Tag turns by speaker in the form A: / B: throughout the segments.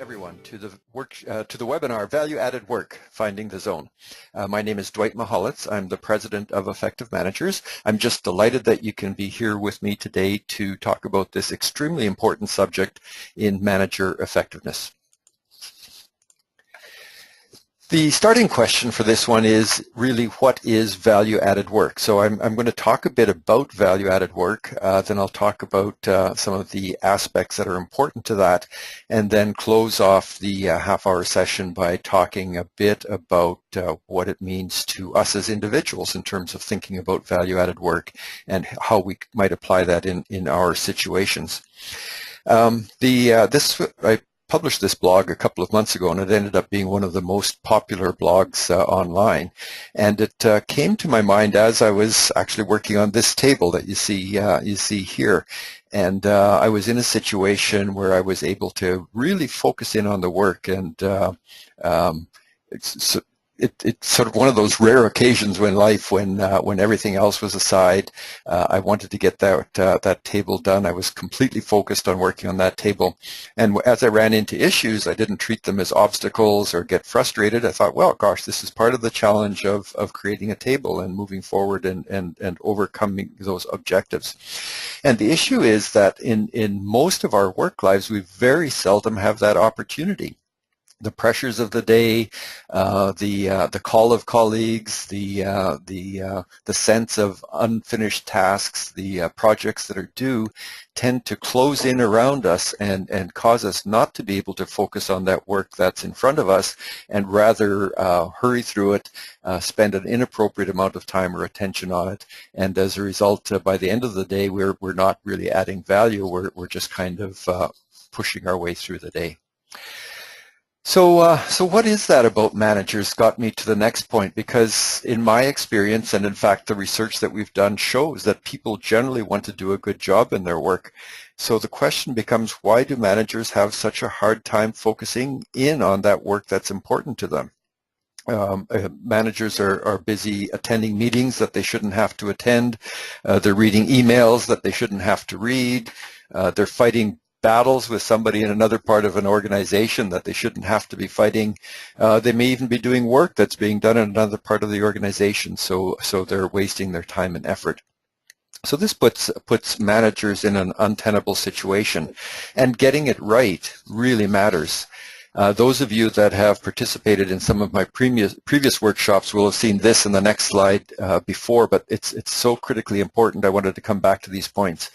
A: everyone to the webinar Value Added Work, Finding the Zone. My name is Dwight Mahalitz. I'm the president of Effective Managers. I'm just delighted that you can be here with me today to talk about this extremely important subject in manager effectiveness. The starting question for this one is really, what is value-added work? So I'm going to talk a bit about value-added work, then I'll talk about some of the aspects that are important to that, and then close off the half-hour session by talking a bit about what it means to us as individuals in terms of thinking about value-added work and how we might apply that in our situations. I published this blog a couple of months ago, and it ended up being one of the most popular blogs online. And it came to my mind as I was actually working on this table that you see here. And I was in a situation where I was able to really focus in on the work, and it's sort of one of those rare occasions in life when everything else was aside. I wanted to get that table done. I was completely focused on working on that table. And as I ran into issues, I didn't treat them as obstacles or get frustrated. I thought, well, gosh, this is part of the challenge of creating a table and moving forward and overcoming those objectives. And the issue is that in most of our work lives, we very seldom have that opportunity. The pressures of the day, the call of colleagues, the sense of unfinished tasks, the projects that are due tend to close in around us and cause us not to be able to focus on that work that's in front of us, and rather hurry through it, spend an inappropriate amount of time or attention on it, and as a result, by the end of the day, we're not really adding value. We're just kind of pushing our way through the day. So what is that about managers got me to the next point, because in my experience, and in fact the research that we've done shows that people generally want to do a good job in their work. So the question becomes, why do managers have such a hard time focusing in on that work that's important to them? Managers are busy attending meetings that they shouldn't have to attend. They're reading emails that they shouldn't have to read. They're fighting battles with somebody in another part of an organization that they shouldn't have to be fighting. They may even be doing work that's being done in another part of the organization, so they're wasting their time and effort. So this puts managers in an untenable situation, and getting it right really matters. Those of you that have participated in some of my previous workshops will have seen this in the next slide before, but it's so critically important. I wanted to come back to these points.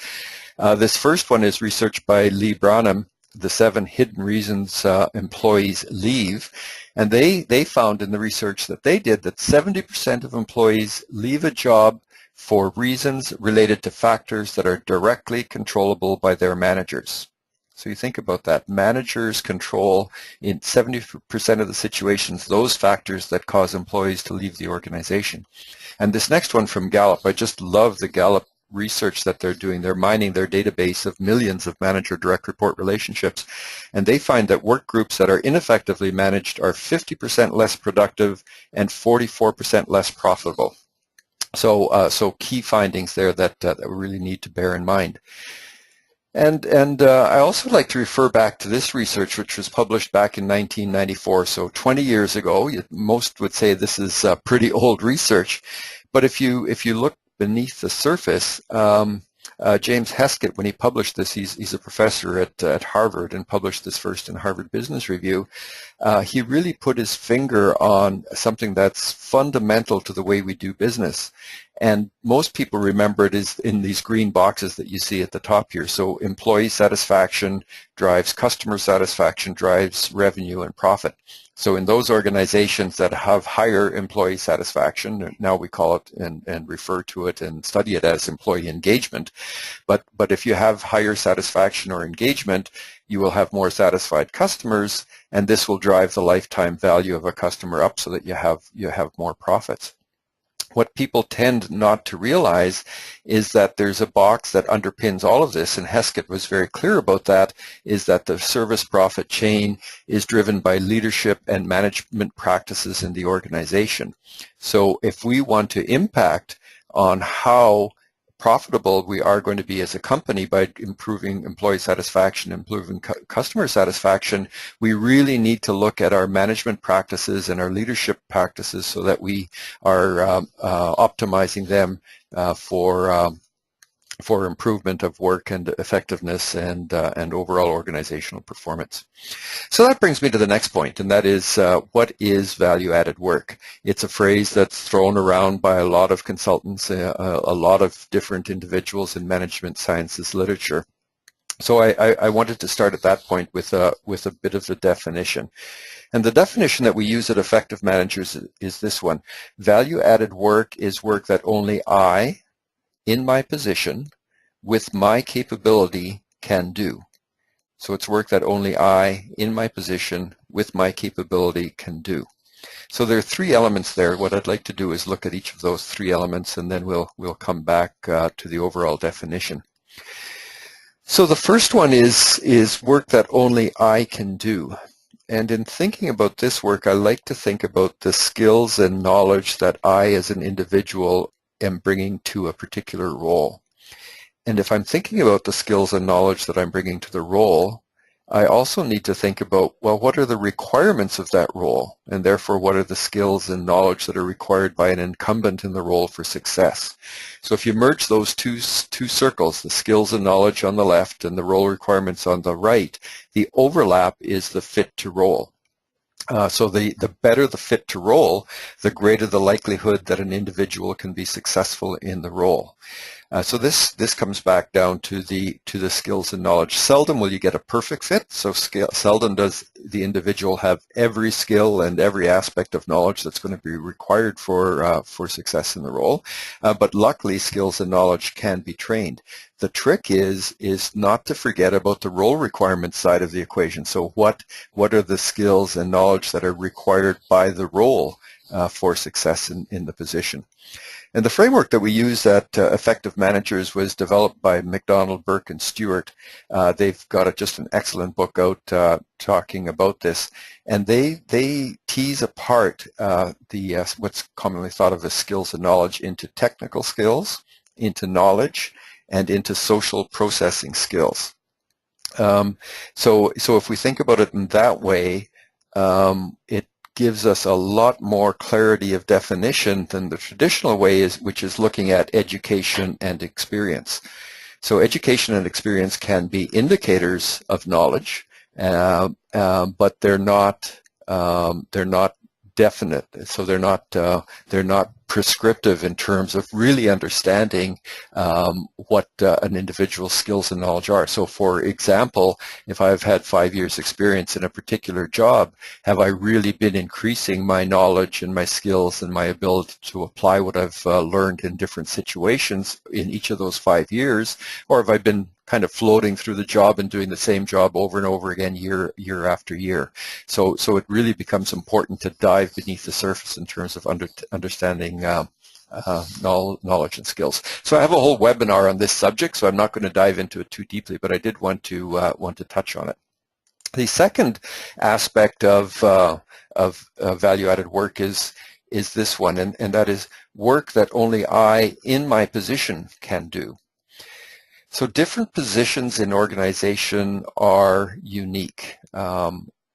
A: This first one is research by Lee Branham, the 7 hidden reasons employees leave. And they found in the research that they did that 70% of employees leave a job for reasons related to factors that are directly controllable by their managers. So you think about that. Managers control in 70% of the situations those factors that cause employees to leave the organization. And this next one from Gallup, I just love the Gallup research that they're doing. They're mining their database of millions of manager direct report relationships, and they find that work groups that are ineffectively managed are 50% less productive and 44% less profitable. So key findings there that we really need to bear in mind. And I also like to refer back to this research, which was published back in 1994, so 20 years ago. Most would say this is pretty old research, but if you look beneath the surface, James Heskett, when he published this, he's a professor at Harvard and published this first in Harvard Business Review. He really put his finger on something that's fundamental to the way we do business. And most people remember it is in these green boxes that you see at the top here. So employee satisfaction drives customer satisfaction, drives revenue and profit. So in those organizations that have higher employee satisfaction, now we call it and refer to it and study it as employee engagement. But if you have higher satisfaction or engagement, you will have more satisfied customers, and this will drive the lifetime value of a customer up so that you have more profits. What people tend not to realize is that there's a box that underpins all of this, and Heskett was very clear about that, is that the service profit chain is driven by leadership and management practices in the organization. So if we want to impact on how profitable we are going to be as a company by improving employee satisfaction, improving customer satisfaction, we really need to look at our management practices and our leadership practices so that we are optimizing them for improvement of work and effectiveness and overall organizational performance. So that brings me to the next point, and that is what is value-added work? It's a phrase that's thrown around by a lot of consultants, a lot of different individuals in management sciences literature. So I wanted to start at that point with a bit of the definition. And the definition that we use at Effective Managers is this one. Value-added work is work that only I, in my position, with my capability, can do. So it's work that only I, in my position, with my capability, can do. So there are three elements there. What I'd like to do is look at each of those three elements, and then we'll come back to the overall definition. So the first one is work that only I can do. And in thinking about this work, I like to think about the skills and knowledge that I, as an individual, am bringing to a particular role. And if I'm thinking about the skills and knowledge that I'm bringing to the role, I also need to think about, well, what are the requirements of that role? And therefore, what are the skills and knowledge that are required by an incumbent in the role for success? So if you merge those two circles, the skills and knowledge on the left and the role requirements on the right, the overlap is the fit to role. So the better the fit to role, the greater the likelihood that an individual can be successful in the role. So this comes back down to the skills and knowledge. Seldom will you get a perfect fit. So seldom does the individual have every skill and every aspect of knowledge that's going to be required for success in the role. But luckily, skills and knowledge can be trained. The trick is not to forget about the role requirement side of the equation. So what are the skills and knowledge that are required by the role for success in the position? And the framework that we use at Effective Managers was developed by McDonald, Burke, and Stewart. They've got just an excellent book out talking about this. And they tease apart what's commonly thought of as skills and knowledge into technical skills, into knowledge, and into social processing skills. So if we think about it in that way, it gives us a lot more clarity of definition than the traditional way, which is looking at education and experience. So education and experience can be indicators of knowledge, but they're not definite. So they're not prescriptive in terms of really understanding what an individual's skills and knowledge are. So for example, if I've had 5 years experience in a particular job, have I really been increasing my knowledge and my skills and my ability to apply what I've learned in different situations in each of those 5 years? Or have I been kind of floating through the job and doing the same job over and over again year after year? So it really becomes important to dive beneath the surface in terms of understanding knowledge and skills. So I have a whole webinar on this subject, so I'm not going to dive into it too deeply, but I did want to touch on it. The second aspect of value-added work is this one, and that is work that only I, in my position, can do. So different positions in organization are unique.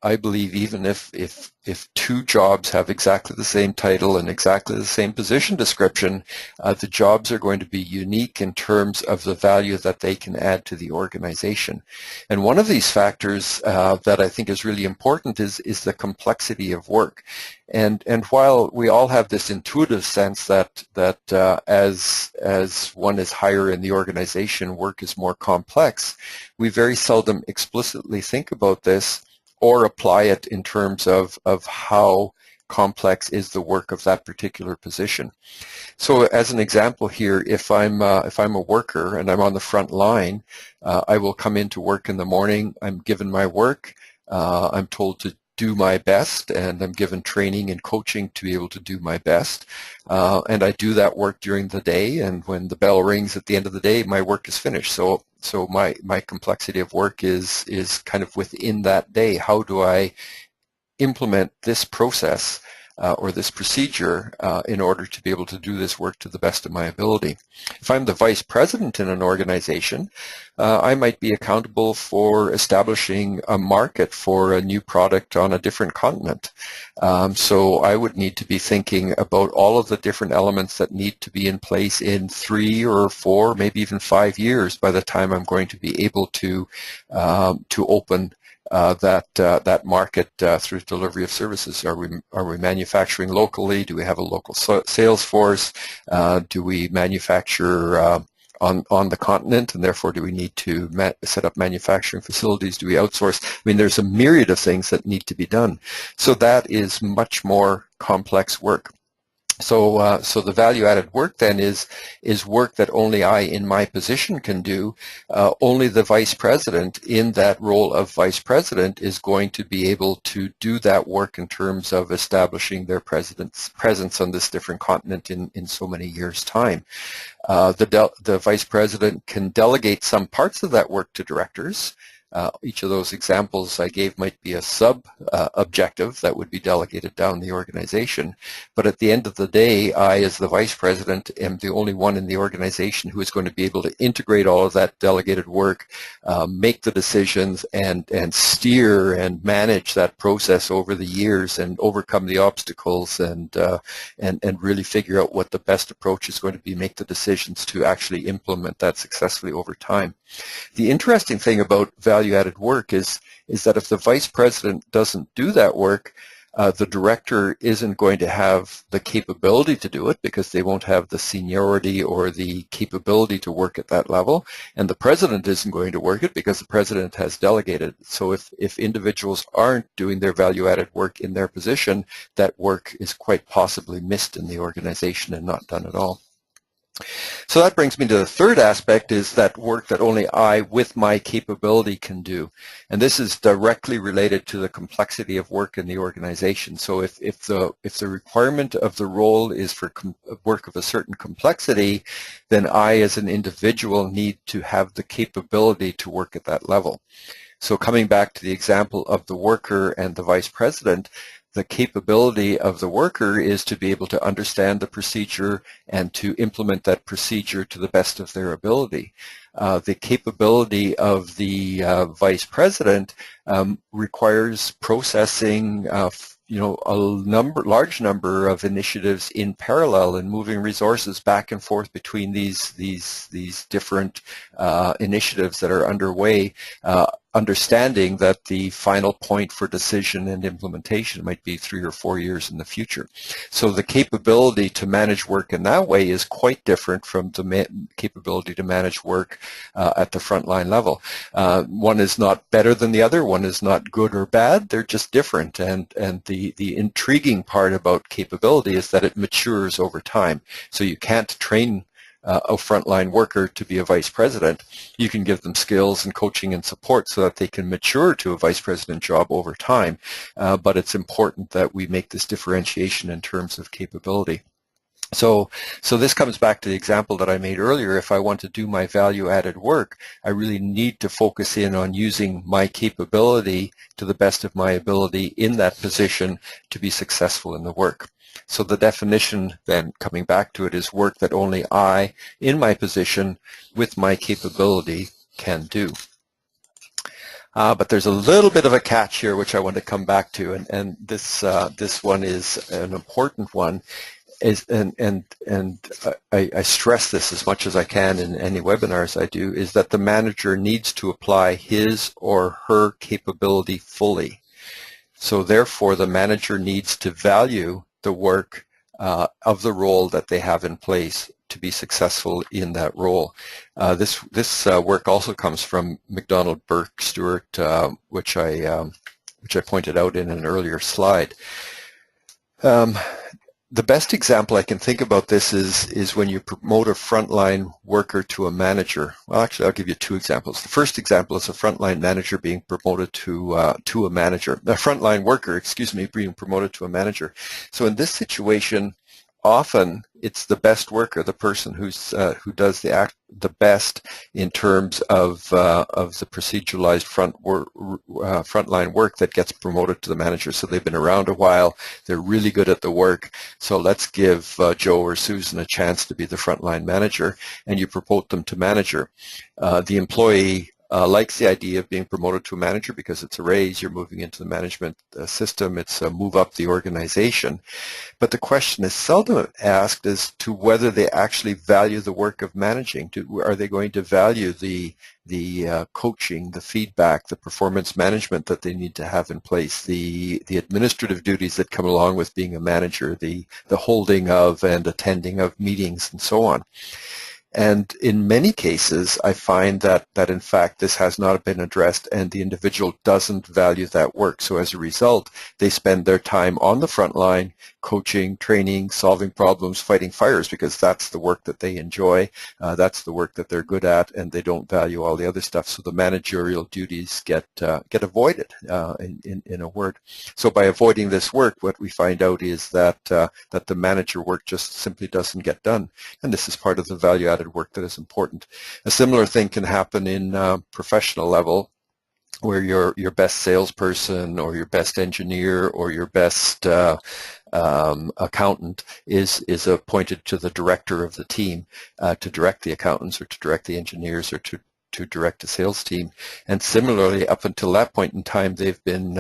A: I believe even if two jobs have exactly the same title and exactly the same position description, the jobs are going to be unique in terms of the value that they can add to the organization. And one of these factors that I think is really important is the complexity of work. And while we all have this intuitive sense that as one is higher in the organization, work is more complex, we very seldom explicitly think about this or apply it in terms of how complex is the work of that particular position. So as an example here, if I'm a worker and I'm on the front line, I will come into work in the morning, I'm given my work, I'm told to do my best, and I'm given training and coaching to be able to do my best. And I do that work during the day, and when the bell rings at the end of the day, my work is finished. So my complexity of work is kind of within that day. How do I implement this process or this procedure in order to be able to do this work to the best of my ability. If I'm the vice president in an organization, I might be accountable for establishing a market for a new product on a different continent. So I would need to be thinking about all of the different elements that need to be in place in 3 or 4, maybe even 5 years by the time I'm going to be able to open that market through delivery of services. Are we manufacturing locally? Do we have a local sales force? Do we manufacture on the continent, and therefore do we need to set up manufacturing facilities? Do we outsource? I mean, there's a myriad of things that need to be done. So that is much more complex work. So the value-added work then is work that only I in my position can do. Only the vice president in that role of vice president is going to be able to do that work in terms of establishing their presence on this different continent in so many years' time. The vice president can delegate some parts of that work to directors. Each of those examples I gave might be a sub-objective that would be delegated down the organization. But at the end of the day, I, as the vice president, am the only one in the organization who is going to be able to integrate all of that delegated work, make the decisions, and steer and manage that process over the years and overcome the obstacles and really figure out what the best approach is going to be, make the decisions to actually implement that successfully over time. The interesting thing about value-added work is that if the vice president doesn't do that work, the director isn't going to have the capability to do it because they won't have the seniority or the capability to work at that level, and the president isn't going to work it because the president has delegated. So if individuals aren't doing their value-added work in their position, that work is quite possibly missed in the organization and not done at all. So that brings me to the third aspect, is that work that only I with my capability can do. And this is directly related to the complexity of work in the organization. So if the requirement of the role is for work of a certain complexity, then I as an individual need to have the capability to work at that level. So coming back to the example of the worker and the vice president, the capability of the worker is to be able to understand the procedure and to implement that procedure to the best of their ability. The capability of the vice president requires processing a large number of initiatives in parallel and moving resources back and forth between these different initiatives that are underway, understanding that the final point for decision and implementation might be 3 or 4 years in the future. So the capability to manage work in that way is quite different from the capability to manage work at the frontline level. One is not better than the other, one is not good or bad, they're just different, and the intriguing part about capability is that it matures over time. So you can't train a frontline worker to be a vice president. You can give them skills and coaching and support so that they can mature to a vice president job over time, but it's important that we make this differentiation in terms of capability. So this comes back to the example that I made earlier. If I want to do my value-added work, I really need to focus in on using my capability to the best of my ability in that position to be successful in the work. So the definition then, coming back to it, is work that only I, in my position, with my capability, can do. But there's a little bit of a catch here which I want to come back to, and this one is an important one. I stress this as much as I can in any webinars I do, is that the manager needs to apply his or her capability fully. So therefore, the manager needs to value the work of the role that they have in place to be successful in that role. This work also comes from McDonald Burke Stewart, which I pointed out in an earlier slide. The best example I can think about this is when you promote a frontline worker to a manager. Well, actually, I'll give you 2 examples. The first example is a frontline manager being promoted to a manager. A frontline worker, being promoted to a manager. So in this situation, often it's the best worker, the person who does the best in terms of the proceduralized frontline work that gets promoted to the manager. So they've been around a while, they're really good at the work, so let's give Joe or Susan a chance to be the frontline manager, and you promote them to manager. The employee likes the idea of being promoted to a manager because it's a raise, you're moving into the management system, it's a move up the organization. But the question is seldom asked as to whether they actually value the work of managing. Are they going to value the coaching, the feedback, the performance management that they need to have in place, the administrative duties that come along with being a manager, the holding of and attending of meetings and so on. And in many cases, I find that in fact this has not been addressed and the individual doesn't value that work. So as a result, they spend their time on the front line, coaching, training, solving problems, fighting fires, because that's the work that they enjoy, that's the work that they're good at, and they don't value all the other stuff. So the managerial duties get avoided, in a word. So by avoiding this work, what we find out is that the manager work just simply doesn't get done. And this is part of the value-added work that is important. A similar thing can happen in professional level, where your best salesperson or your best engineer or your best accountant is appointed to the director of the team to direct the accountants or to direct the engineers or to direct a sales team. And similarly, up until that point in time, they've been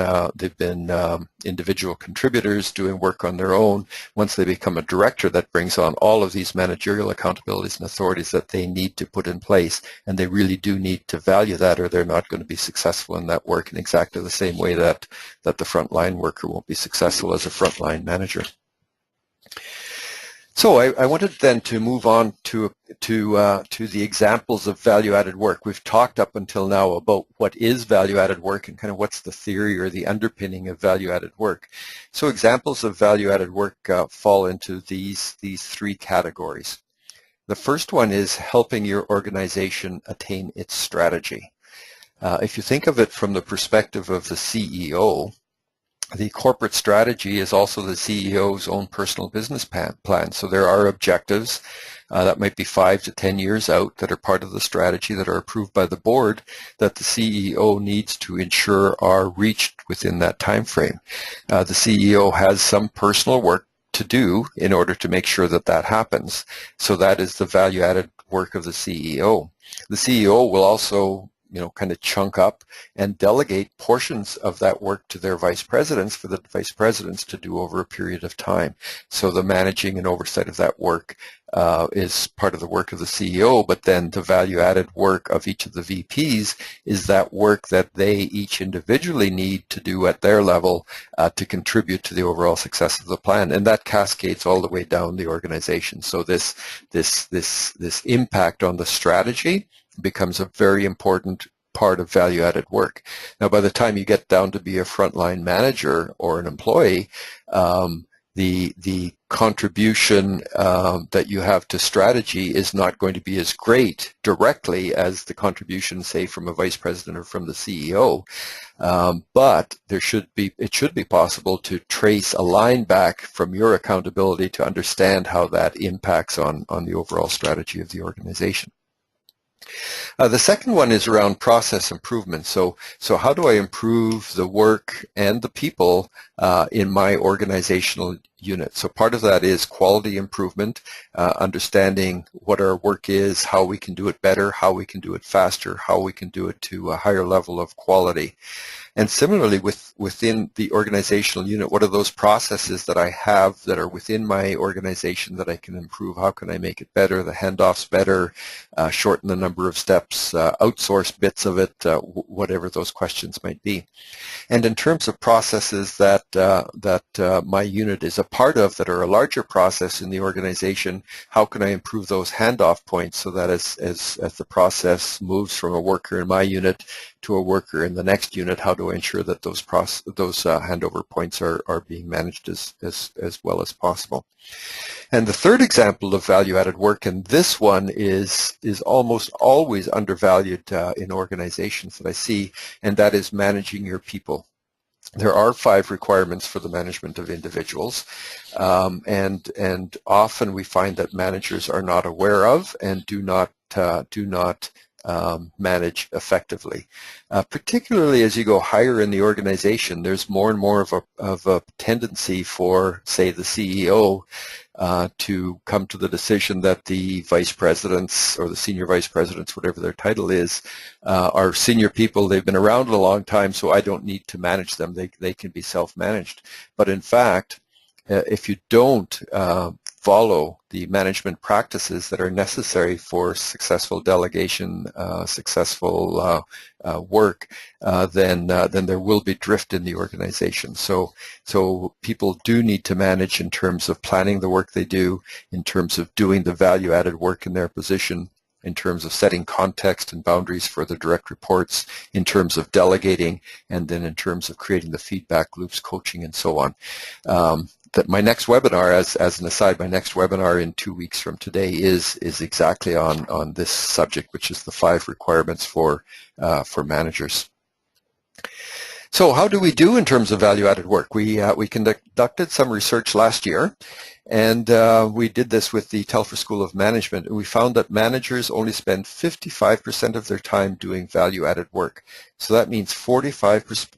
A: individual contributors doing work on their own. Once they become a director, that brings on all of these managerial accountabilities and authorities that they need to put in place, and they really do need to value that, or they're not going to be successful in that work in exactly the same way that the frontline worker won't be successful as a frontline manager. So I wanted then to move on to the examples of value-added work. We've talked up until now about what is value-added work and kind of what's the theory or the underpinning of value-added work. So examples of value-added work fall into these three categories. The first one is helping your organization attain its strategy. If you think of it from the perspective of the CEO, the corporate strategy is also the CEO's own personal business plan. So there are objectives that might be 5 to 10 years out that are part of the strategy that are approved by the board that the CEO needs to ensure are reached within that time frame. The CEO has some personal work to do in order to make sure that that happens. So that is the value-added work of the CEO. The CEO will also kind of chunk up and delegate portions of that work to their vice presidents for the vice presidents to do over a period of time. So the managing and oversight of that work is part of the work of the CEO, but then the value-added work of each of the VPs is that work that they each individually need to do at their level to contribute to the overall success of the plan, and that cascades all the way down the organization. So this impact on the strategy becomes a very important part of value-added work. Now, by the time you get down to be a frontline manager or an employee, the contribution that you have to strategy is not going to be as great directly as the contribution, say, from a vice president or from the CEO. But it should be possible to trace a line back from your accountability to understand how that impacts on the overall strategy of the organization. The second one is around process improvement. So how do I improve the work and the people in my organizational unit? So part of that is quality improvement, understanding what our work is, how we can do it better, how we can do it faster, how we can do it to a higher level of quality. And similarly, within the organizational unit, what are those processes that I have that are within my organization that I can improve? How can I make it better, the handoffs better, shorten the number of steps, outsource bits of it, whatever those questions might be. And in terms of processes that my unit is a part of that are a larger process in the organization, how can I improve those handoff points so that as the process moves from a worker in my unit to a worker in the next unit, how do I ensure that those handover points are being managed as well as possible? And the third example of value-added work, and this one is almost always undervalued in organizations that I see, and that is managing your people. There are 5 requirements for the management of individuals, and often we find that managers are not aware of and do not manage effectively. Particularly as you go higher in the organization, there's more and more of a tendency for, say, the CEO to come to the decision that the vice presidents or the senior vice presidents, whatever their title is, are senior people. They've been around a long time, so I don't need to manage them. They can be self-managed. But in fact, if you don't follow the management practices that are necessary for successful delegation, successful work, then there will be drift in the organization. So people do need to manage in terms of planning the work they do, in terms of doing the value-added work in their position, in terms of setting context and boundaries for the direct reports, in terms of delegating, and then in terms of creating the feedback loops, coaching, and so on. That my next webinar, as an aside, my next webinar in 2 weeks from today is exactly on this subject, which is the 5 requirements for managers. So how do we do in terms of value-added work? We conducted some research last year, and we did this with the Telfer School of Management, and we found that managers only spend 55% of their time doing value-added work. So that means 45%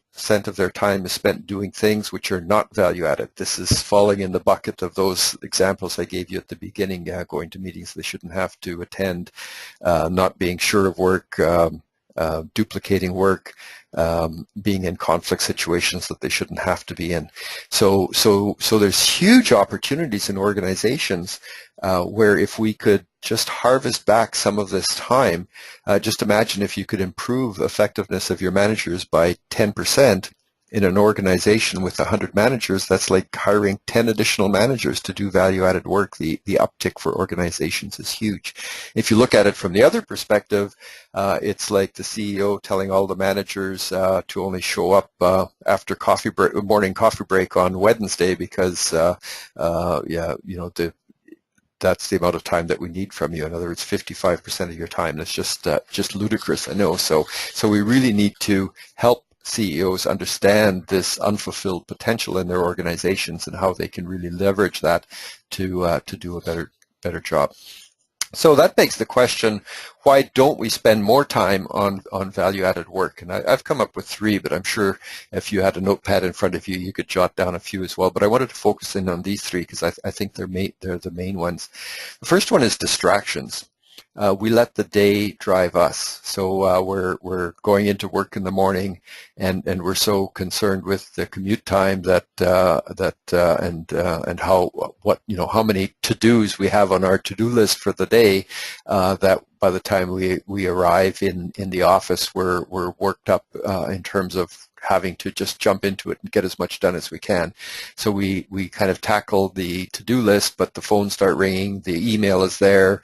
A: of their time is spent doing things which are not value-added. This is falling in the bucket of those examples I gave you at the beginning, going to meetings they shouldn't have to attend, not being sure of work, duplicating work, being in conflict situations that they shouldn't have to be in. So there's huge opportunities in organizations where if we could just harvest back some of this time, just imagine if you could improve effectiveness of your managers by 10%. In an organization with 100 managers, that's like hiring 10 additional managers to do value-added work. The uptick for organizations is huge. If you look at it from the other perspective, it's like the CEO telling all the managers to only show up after morning coffee break on Wednesday because, that's the amount of time that we need from you. In other words, 55% of your time. That's just ludicrous, I know. So we really need to help CEOs understand this unfulfilled potential in their organizations and how they can really leverage that to do a better job. So that begs the question, why don't we spend more time on value-added work? And I've come up with 3, but I'm sure if you had a notepad in front of you, you could jot down a few as well. But I wanted to focus in on these 3 because I think they're the main ones. The first one is distractions. We let the day drive us. So we're going into work in the morning, and we're so concerned with the commute time and how many to-dos we have on our to-do list for the day that by the time we arrive in the office, we're worked up in terms of having to just jump into it and get as much done as we can. So we kind of tackle the to-do list, but the phones start ringing, the email is there,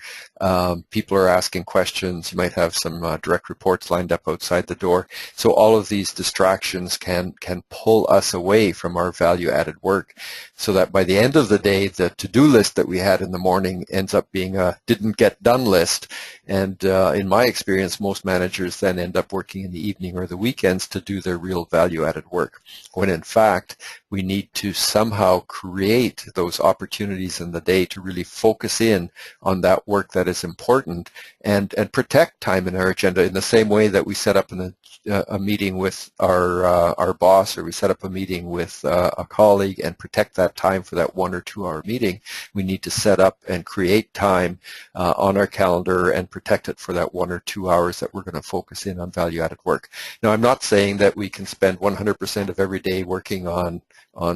A: people are asking questions, you might have some direct reports lined up outside the door. So all of these distractions can pull us away from our value-added work, so that by the end of the day, the to-do list that we had in the morning ends up being a didn't get done list. And in my experience, most managers then end up working in the evening or the weekends to do their real value-added work, when in fact we need to somehow create those opportunities in the day to really focus in on that work that is important and protect time in our agenda in the same way that we set up a meeting with our boss, or we set up a meeting with a colleague and protect that time for that 1 or 2 hour meeting. We need to set up and create time on our calendar and protect it for that 1 or 2 hours that we're going to focus in on value-added work. Now, I'm not saying that we can spend 100% of every day working on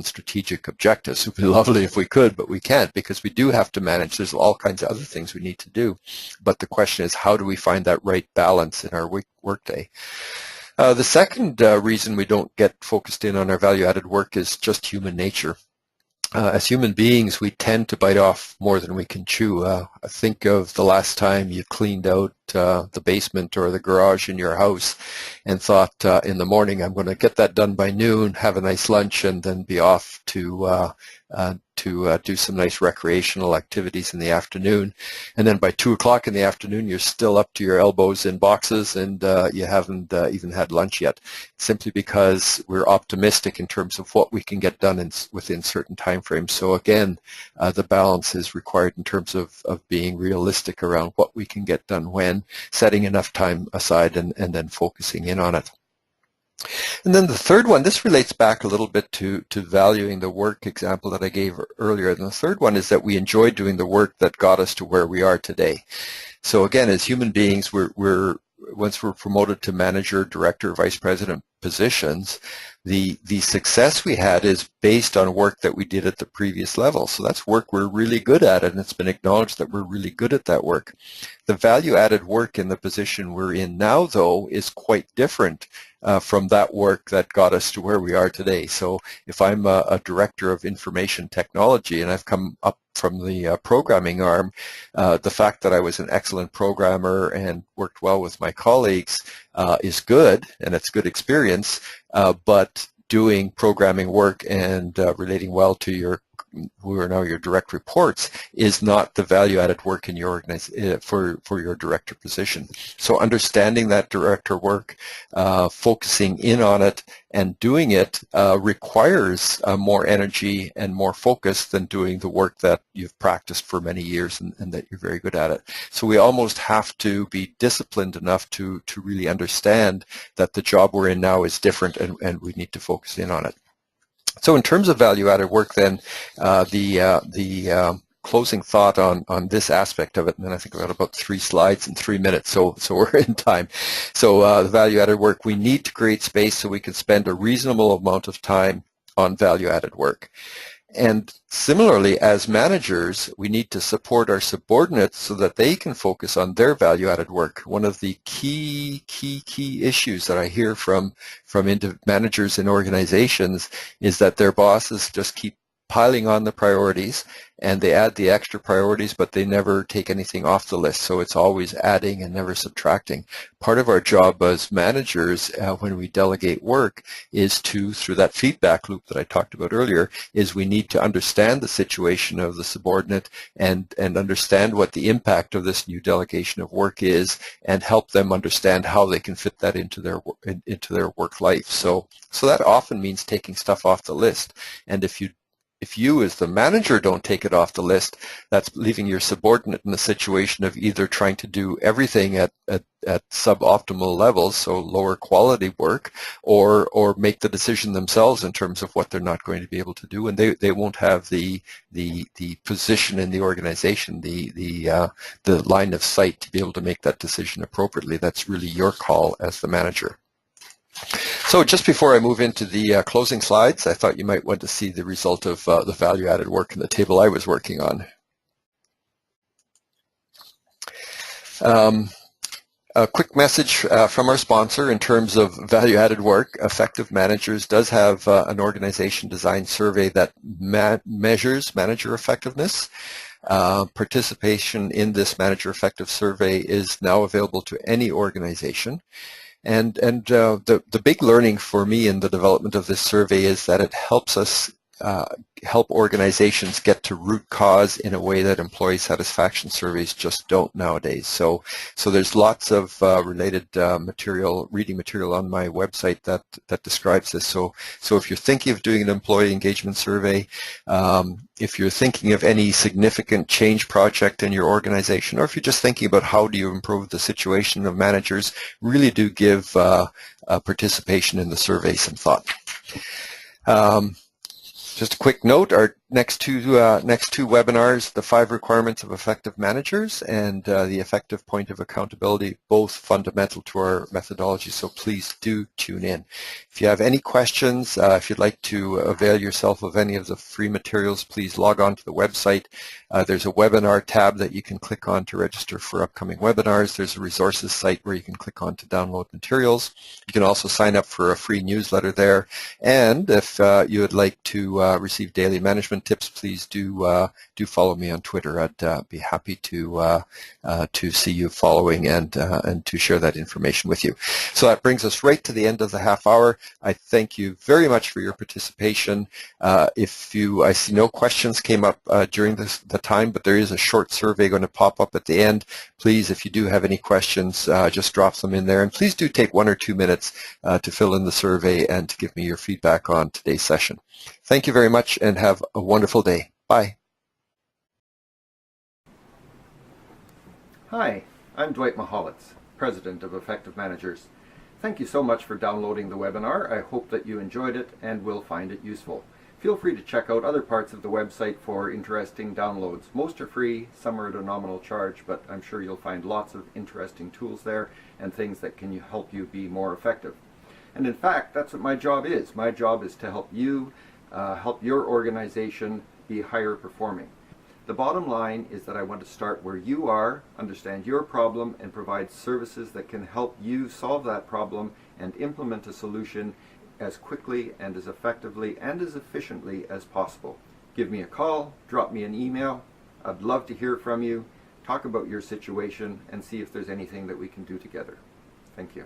A: strategic objectives. It would be lovely if we could, but we can't, because we do have to manage. There's all kinds of other things we need to do. But the question is, how do we find that right balance in our workday? The second reason we don't get focused in on our value-added work is just human nature. As human beings, we tend to bite off more than we can chew. Think of the last time you cleaned out the basement or the garage in your house and thought in the morning, I'm going to get that done by noon, have a nice lunch, and then be off to to do some nice recreational activities in the afternoon, and then by 2 o'clock in the afternoon you're still up to your elbows in boxes and you haven't even had lunch yet, simply because we're optimistic in terms of what we can get done within certain time frames. So again, the balance is required in terms of being realistic around what we can get done when, setting enough time aside and then focusing in on it. And then the third one, this relates back a little bit to valuing the work example that I gave earlier. And the third one is that we enjoy doing the work that got us to where we are today. So again, as human beings, once we're promoted to manager, director, vice president positions, the success we had is based on work that we did at the previous level. So that's work we're really good at, and it's been acknowledged that we're really good at that work. The value-added work in the position we're in now, though, is quite different from that work that got us to where we are today. So if I'm a director of information technology and I've come up from the programming arm, the fact that I was an excellent programmer and worked well with my colleagues is good, and it's good experience, but doing programming work and relating well to who are now your direct reports is not the value-added work in your for your director position. So understanding that director work, focusing in on it, and doing it requires more energy and more focus than doing the work that you've practiced for many years and that you're very good at it. So we almost have to be disciplined enough to really understand that the job we're in now is different, and we need to focus in on it. So in terms of value-added work, then, the closing thought on this aspect of it, and then I think I've got about 3 slides in 3 minutes, so we're in time. So the value-added work, we need to create space so we can spend a reasonable amount of time on value-added work. And similarly, as managers, we need to support our subordinates so that they can focus on their value-added work. One of the key issues that I hear from managers in organizations is that their bosses just keep piling on the priorities, and they add the extra priorities, but they never take anything off the list. So it's always adding and never subtracting. Part of our job as managers, when we delegate work, is to, through that feedback loop that I talked about earlier, is we need to understand the situation of the subordinate and understand what the impact of this new delegation of work is, and help them understand how they can fit that into their work life. So that often means taking stuff off the list. And if you as the manager don't take it off the list, that's leaving your subordinate in the situation of either trying to do everything at suboptimal levels, so lower quality work, or make the decision themselves in terms of what they're not going to be able to do, and they won't have the position in the organization, the line of sight to be able to make that decision appropriately. That's really your call as the manager. So just before I move into the closing slides, I thought you might want to see the result of the value-added work in the table I was working on. A quick message from our sponsor in terms of value-added work. Effective Managers does have an organization design survey that measures manager effectiveness. Participation in this manager effective survey is now available to any organization. And the big learning for me in the development of this survey is that it helps us help organizations get to root cause in a way that employee satisfaction surveys just don't nowadays. So there's lots of related reading material on my website that describes this. So if you're thinking of doing an employee engagement survey, if you're thinking of any significant change project in your organization, or if you're just thinking about how do you improve the situation of managers, really do give participation in the survey some thought. Just a quick note, our next two webinars, the 5 requirements of effective managers and the effective point of accountability, both fundamental to our methodology, so please do tune in. If you have any questions, if you'd like to avail yourself of any of the free materials, please log on to the website. There's a webinar tab that you can click on to register for upcoming webinars. There's a resources site where you can click on to download materials. You can also sign up for a free newsletter there. And if you would like to receive daily management management tips, please do follow me on Twitter. I'd be happy to see you following and to share that information with you. So that brings us right to the end of the half hour. I thank you very much for your participation. I see no questions came up during the time, but there is a short survey going to pop up at the end. Please, if you do have any questions, just drop them in there. And please do take 1 or 2 minutes to fill in the survey and to give me your feedback on today's session. Thank you very much and have a wonderful day. Bye.
B: Hi, I'm Dwight Mahalitz, President of Effective Managers. Thank you so much for downloading the webinar. I hope that you enjoyed it and will find it useful. Feel free to check out other parts of the website for interesting downloads. Most are free, some are at a nominal charge, but I'm sure you'll find lots of interesting tools there and things that can help you be more effective. And in fact, that's what my job is. My job is to help you, help your organization be higher performing. The bottom line is that I want to start where you are, understand your problem, and provide services that can help you solve that problem and implement a solution as quickly and as effectively and as efficiently as possible. Give me a call, drop me an email. I'd love to hear from you, talk about your situation, and see if there's anything that we can do together. Thank you.